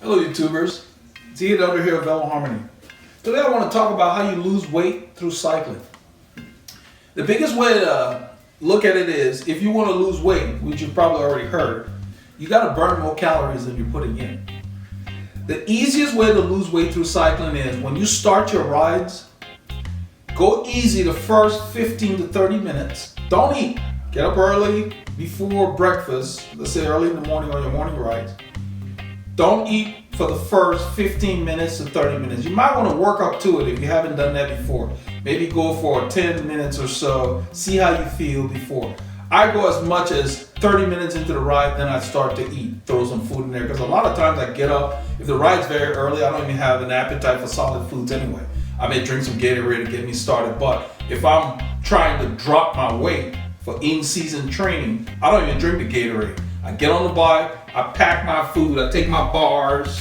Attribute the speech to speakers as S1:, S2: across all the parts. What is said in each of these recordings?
S1: Hello YouTubers, it's Eldred here at Veloharmony. Today I want to talk about how you lose weight through cycling. The biggest way to look at it is, if you want to lose weight, which you've probably already heard, you got to burn more calories than you're putting in. The easiest way to lose weight through cycling is when you start your rides, go easy the first 15 to 30 minutes. Don't eat. Get up early before breakfast, let's say early in the morning on your morning rides. Don't eat for the first 15 minutes to 30 minutes. You might want to work up to it if you haven't done that before. Maybe go for 10 minutes or so, see how you feel before. I go as much as 30 minutes into the ride, then I start to eat, throw some food in there. Because a lot of times I get up, if the ride's very early, I don't even have an appetite for solid foods anyway. I may drink some Gatorade to get me started, but if I'm trying to drop my weight for in-season training, I don't even drink the Gatorade. I get on the bike, I pack my food, I take my bars,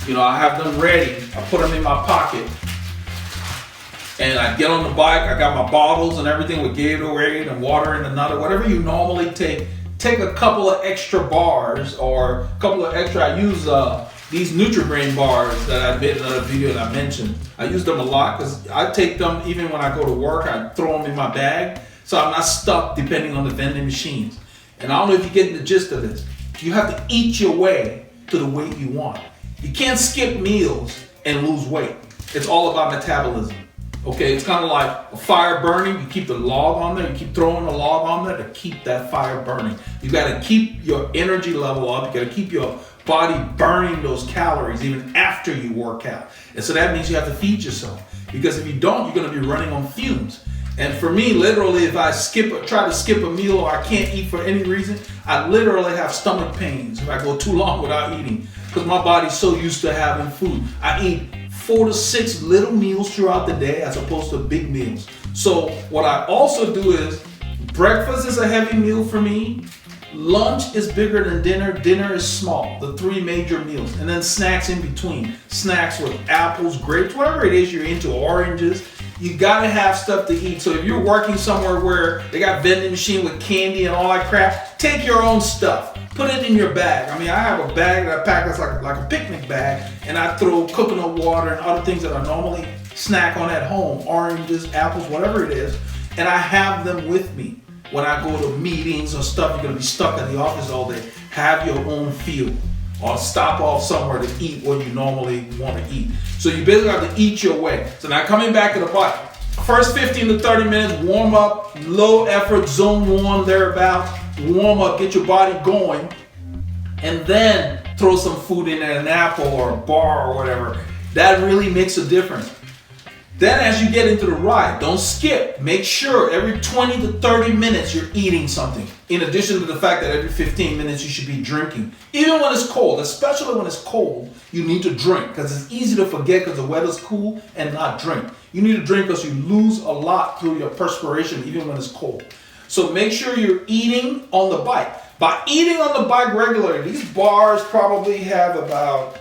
S1: I have them ready, I put them in my pocket, and I get on the bike, I got my bottles and everything with Gatorade and water and another, whatever you normally take a couple of extra bars or a couple of extra, I use these Nutri-Grain bars that I made in another video that I mentioned. I use them a lot because I take them even when I go to work, I throw them in my bag, so I'm not stuck depending on the vending machines. And I don't know if you're getting the gist of this. You have to eat your way to the weight you want. You can't skip meals and lose weight. It's all about metabolism. Okay, it's kind of like a fire burning. You keep the log on there. You keep throwing the log on there to keep that fire burning. You got to keep your energy level up. You got to keep your body burning those calories even after you work out. And so that means you have to feed yourself. Because if you don't, you're going to be running on fumes. And for me, literally, if I try to skip a meal or I can't eat for any reason, I literally have stomach pains if I go too long without eating because my body's so used to having food. I eat 4 to 6 little meals throughout the day as opposed to big meals. So what I also do is, breakfast is a heavy meal for me. Lunch is bigger than dinner. Dinner is small, the 3 major meals. And then snacks in between. Snacks with apples, grapes, whatever it is you're into, oranges. You gotta have stuff to eat. So if you're working somewhere where they got vending machine with candy and all that crap, take your own stuff. Put it in your bag. I have a bag that I pack that's like a picnic bag, and I throw coconut water and other things that I normally snack on at home, oranges, apples, whatever it is, and I have them with me. When I go to meetings or stuff, you're gonna be stuck at the office all day. Have your own field. Or stop off somewhere to eat what you normally want to eat. So you basically have to eat your way. So now coming back to the bike. First 15 to 30 minutes, warm up, low effort, zone 1, thereabouts. Warm up, get your body going. And then throw some food in there, an apple or a bar or whatever. That really makes a difference. Then as you get into the ride, don't skip. Make sure every 20 to 30 minutes you're eating something. In addition to the fact that every 15 minutes you should be drinking. Even when it's cold, especially when it's cold, you need to drink because it's easy to forget because the weather's cool and not drink. You need to drink because you lose a lot through your perspiration even when it's cold. So make sure you're eating on the bike. By eating on the bike regularly, these bars probably have about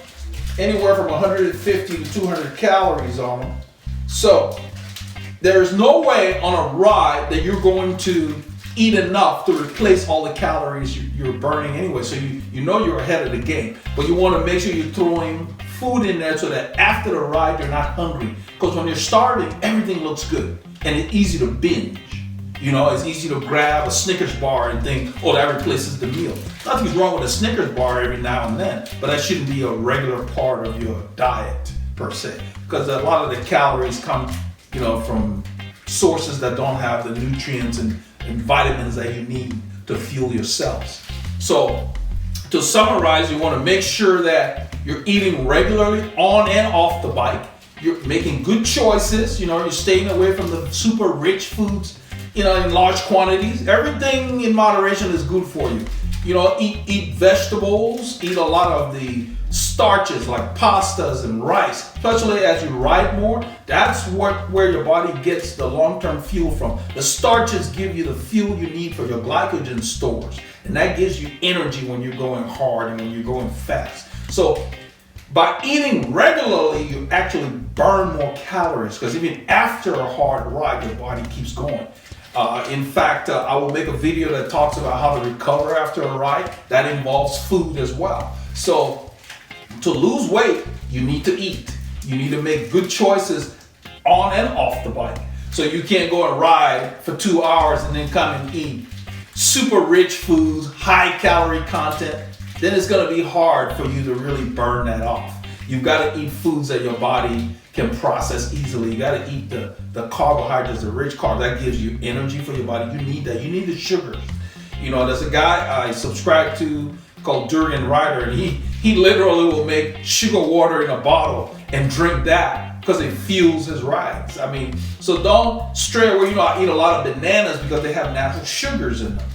S1: anywhere from 150 to 200 calories on them. So there's no way on a ride that you're going to eat enough to replace all the calories you're burning anyway. So you know you're ahead of the game. But you want to make sure you're throwing food in there so that after the ride you're not hungry. Because when you're starving, everything looks good. And it's easy to binge. It's easy to grab a Snickers bar and think, oh, that replaces the meal. Nothing's wrong with a Snickers bar every now and then. But that shouldn't be a regular part of your diet per se. Because a lot of the calories come, from sources that don't have the nutrients and vitamins that you need to fuel your cells. So to summarize, you want to make sure that you're eating regularly on and off the bike. You're making good choices. You're staying away from the super rich foods, in large quantities. Everything in moderation is good for you. Eat vegetables, eat a lot of the starches like pastas and rice, especially as you ride more. That's where your body gets the long-term fuel from. The starches give you the fuel you need for your glycogen stores, and that gives you energy when you're going hard and when you're going fast. So by eating regularly, you actually burn more calories because even after a hard ride, your body keeps going. In fact, I will make a video that talks about how to recover after a ride. That involves food as well. So To lose weight, you need to eat. You need to make good choices on and off the bike. So you can't go and ride for 2 hours and then come and eat super rich foods, high calorie content. Then it's gonna be hard for you to really burn that off. You've gotta eat foods that your body can process easily. You gotta eat the carbohydrates, the rich carbs. That gives you energy for your body. You need that. You need the sugars. You know, there's a guy I subscribe to called Durian Rider, and he literally will make sugar water in a bottle and drink that because it fuels his rides. I mean, so don't stray away. You know, I eat a lot of bananas because they have natural sugars in them.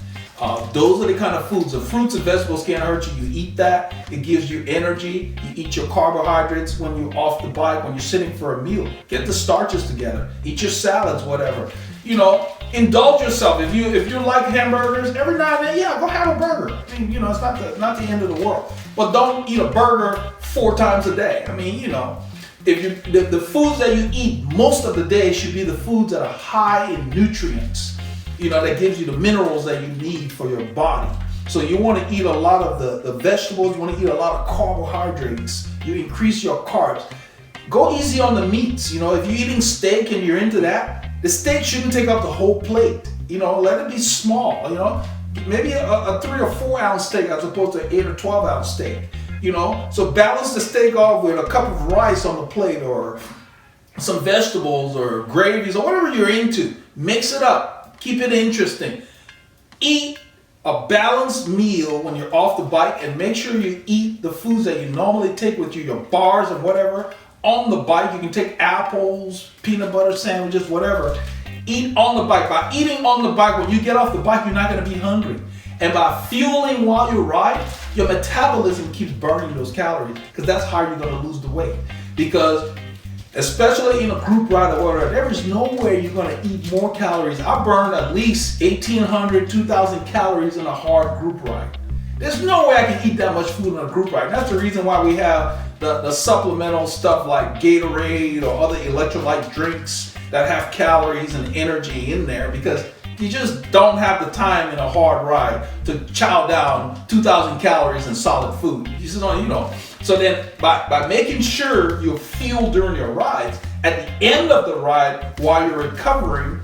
S1: Those are the kind of foods. The fruits and vegetables can't hurt you. You eat that. It gives you energy. You eat your carbohydrates when you're off the bike, when you're sitting for a meal. Get the starches together. Eat your salads, whatever. You know, indulge yourself. If you like hamburgers, every now and then, yeah, go have a burger. I mean, you know, it's not the end of the world. But don't eat a burger 4 times a day. I mean, you know, if you the foods that you eat most of the day should be the foods that are high in nutrients. You know, that gives you the minerals that you need for your body. So you want to eat a lot of the vegetables. You want to eat a lot of carbohydrates. You increase your carbs. Go easy on the meats. You know, if you're eating steak and you're into that, the steak shouldn't take up the whole plate. You know, let it be small. You know, maybe a 3 or 4 ounce steak as opposed to 8 or 12 ounce steak. You know, so balance the steak off with a cup of rice on the plate or some vegetables or gravies or whatever you're into. Mix it up. Keep it interesting. Eat a balanced meal when you're off the bike, and make sure you eat the foods that you normally take with you, your bars and whatever, on the bike. You can take apples, peanut butter sandwiches, whatever. Eat on the bike. By eating on the bike, when you get off the bike, you're not going to be hungry. And by fueling while you ride, your metabolism keeps burning those calories, because that's how you're going to lose the weight. Because especially in a group ride or whatever, there is no way you're going to eat more calories. I burned at least 1,800, 2,000 calories in a hard group ride. There's no way I can eat that much food in a group ride. And that's the reason why we have the supplemental stuff like Gatorade or other electrolyte drinks that have calories and energy in there, because you just don't have the time in a hard ride to chow down 2,000 calories in solid food. You just don't, you know. So then by making sure you're fueled during your rides, at the end of the ride while you're recovering,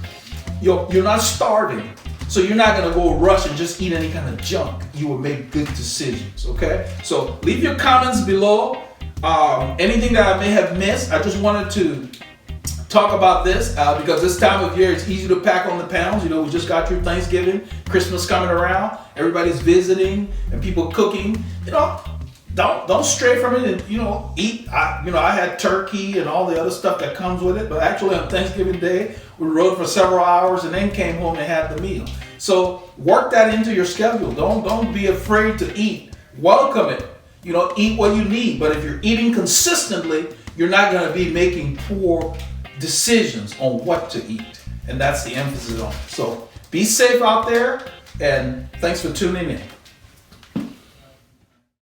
S1: you're not starving. So you're not gonna go rush and just eat any kind of junk. You will make good decisions, okay? So leave your comments below. Anything that I may have missed, I just wanted to talk about this because this time of year it's easy to pack on the pounds. You know, we just got through Thanksgiving, Christmas coming around, everybody's visiting and people cooking. You know, don't stray from it and, you know, eat. I had turkey and all the other stuff that comes with it, but actually on Thanksgiving Day, we rode for several hours and then came home and had the meal. So work that into your schedule. Don't be afraid to eat. Welcome it. You know, eat what you need. But if you're eating consistently, you're not going to be making poor decisions on what to eat. And that's the emphasis on it. So be safe out there, and thanks for tuning in.